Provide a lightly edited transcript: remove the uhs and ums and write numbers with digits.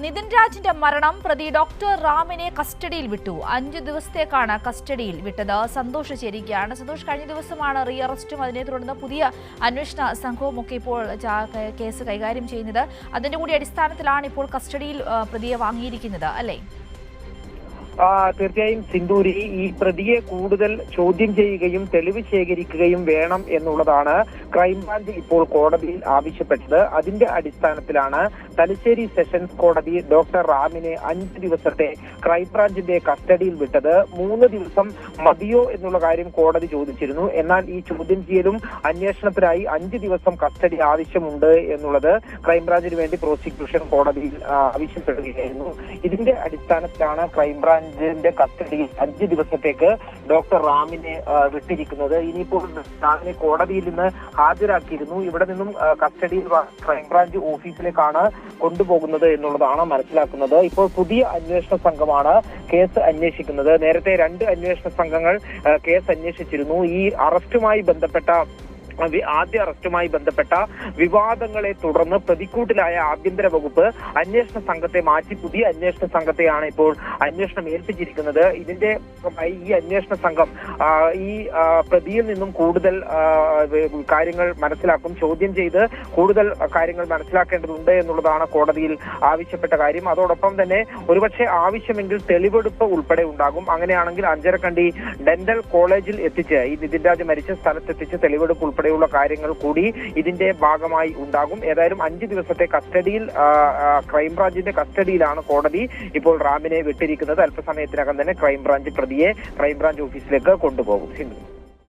നിതിൻ രാജിന്റെ മരണം പ്രതി ഡോക്ടർ റാമിനെ കസ്റ്റഡിയിൽ വിട്ടു. 5 ദിവസത്തേക്കാണ് കസ്റ്റഡിയിൽ വിട്ടത്. സന്തോഷ് ചേരുകയാണ്. സന്തോഷ്, കഴിഞ്ഞ ദിവസമാണ് റീ അറസ്റ്റും അതിനെ തുടർന്ന് പുതിയ അന്വേഷണ സംഘവും ഒക്കെ ഇപ്പോൾ കേസ് കൈകാര്യം ചെയ്യുന്നത്. അതിന്റെ കൂടി അടിസ്ഥാനത്തിലാണ് ഇപ്പോൾ കസ്റ്റഡിയിൽ പ്രതിയെ വാങ്ങിയിരിക്കുന്നത്, അല്ലേ? തീർച്ചയായും സിന്ദൂരി, ഈ പ്രതിയെ കൂടുതൽ ചോദ്യം ചെയ്യുകയും തെളിവ് ശേഖരിക്കുകയും വേണം എന്നുള്ളതാണ് ക്രൈംബ്രാഞ്ച് ഇപ്പോൾ കോടതിയിൽ ആവശ്യപ്പെട്ടത്. അതിന്റെ അടിസ്ഥാനത്തിലാണ് തലശ്ശേരി സെഷൻസ് കോടതി ഡോക്ടർ റാമിനെ 5 ദിവസത്തെ ക്രൈംബ്രാഞ്ചിന്റെ കസ്റ്റഡിയിൽ വിട്ടത്. 3 ദിവസം മതിയോ എന്നുള്ള കാര്യം കോടതി ചോദിച്ചിരുന്നു. എന്നാൽ ഈ ചോദ്യം ചെയ്യലും അന്വേഷണത്തിനായി 5 ദിവസം കസ്റ്റഡി ആവശ്യമുണ്ട് എന്നുള്ളത് ക്രൈംബ്രാഞ്ചിന് വേണ്ടി പ്രോസിക്യൂഷൻ കോടതിയിൽ ആവശ്യപ്പെടുകയായിരുന്നു. ഇതിന്റെ അടിസ്ഥാനത്തിലാണ് ക്രൈംബ്രാഞ്ച് കസ്റ്റഡിയിൽ 5 ദിവസത്തേക്ക് ഡോക്ടർ റാമിനെ വിട്ടിരിക്കുന്നത്. ഇനിയിപ്പോൾ റാമിനെ കോടതിയിൽ നിന്ന് ഹാജരാക്കിയിരുന്നു. ഇവിടെ നിന്നും കസ്റ്റഡിയിൽ ക്രൈംബ്രാഞ്ച് ഓഫീസിലേക്കാണ് കൊണ്ടുപോകുന്നത് എന്നുള്ളതാണ് മനസ്സിലാക്കുന്നത്. ഇപ്പോൾ പുതിയ അന്വേഷണ സംഘമാണ് കേസ് അന്വേഷിക്കുന്നത്. നേരത്തെ 2 അന്വേഷണ സംഘങ്ങൾ കേസ് അന്വേഷിച്ചിരുന്നു. ഈ ആദ്യ അറസ്റ്റുമായി ബന്ധപ്പെട്ട വിവാദങ്ങളെ തുടർന്ന് പ്രതിക്കൂട്ടിലായ ആഭ്യന്തര വകുപ്പ് അന്വേഷണ സംഘത്തെ മാറ്റി പുതിയ അന്വേഷണ സംഘത്തെയാണ് ഇപ്പോൾ അന്വേഷണം ഏൽപ്പിച്ചിരിക്കുന്നത്. ഇതിന്റെ ഈ അന്വേഷണ സംഘം ഈ പ്രതിയിൽ നിന്നും കൂടുതൽ കാര്യങ്ങൾ മനസ്സിലാക്കും. ചോദ്യം ചെയ്ത് കൂടുതൽ കാര്യങ്ങൾ മനസ്സിലാക്കേണ്ടതുണ്ട് എന്നുള്ളതാണ് കോടതിയിൽ ആവശ്യപ്പെട്ട കാര്യം. അതോടൊപ്പം തന്നെ ഒരുപക്ഷെ ആവശ്യമെങ്കിൽ തെളിവെടുപ്പ് ഉൾപ്പെടെ ഉണ്ടാകും. അങ്ങനെയാണെങ്കിൽ അഞ്ചരക്കണ്ടി ഡെന്റൽ കോളേജിൽ എത്തിച്ച് ഈ നിതിൻ രാജ് മരിച്ച സ്ഥലത്തെത്തിച്ച് തെളിവെടുപ്പ് ഉൾപ്പെടെ കാര്യങ്ങൾ കൂടി ഇതിന്റെ ഭാഗമായി ഉണ്ടാകും. ഏതായാലും 5 ദിവസത്തെ കസ്റ്റഡിയിൽ ക്രൈംബ്രാഞ്ചിന്റെ കസ്റ്റഡിയിലാണ് കോടതി ഇപ്പോൾ റാമിനെ വിട്ടിരിക്കുന്നത്. അല്പസമയത്തിനകം തന്നെ ക്രൈംബ്രാഞ്ച് പ്രതിയെ ക്രൈംബ്രാഞ്ച് ഓഫീസിലേക്ക് കൊണ്ടുപോകും.